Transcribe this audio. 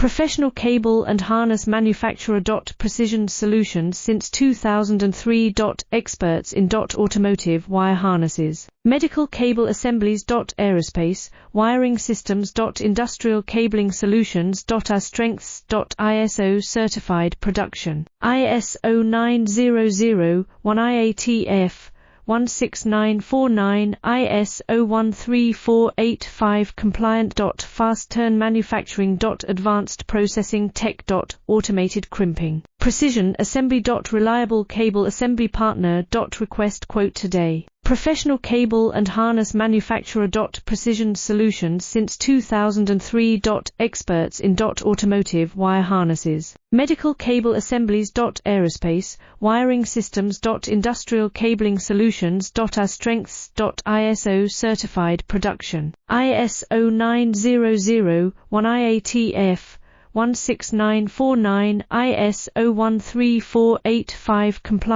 Professional cable and harness manufacturer. Precision Solutions since 2003. Experts in automotive wire harnesses. Medical cable assemblies. Aerospace wiring systems. Industrial cabling solutions. Our strengths. ISO certified production. ISO 9001 IATF 16949 ISO 13485 compliant. Fast turn manufacturing. Advanced processing tech. Automated crimping. Precision assembly. Reliable cable assembly partner. Request quote today. Professional cable and harness manufacturer. Precision Solutions since 2003. Experts in automotive wire harnesses. Medical cable assemblies. Aerospace wiring systems. Industrial cabling solutions. Our strengths. ISO certified production. ISO 9001 IATF 16949 ISO 13485 compliant.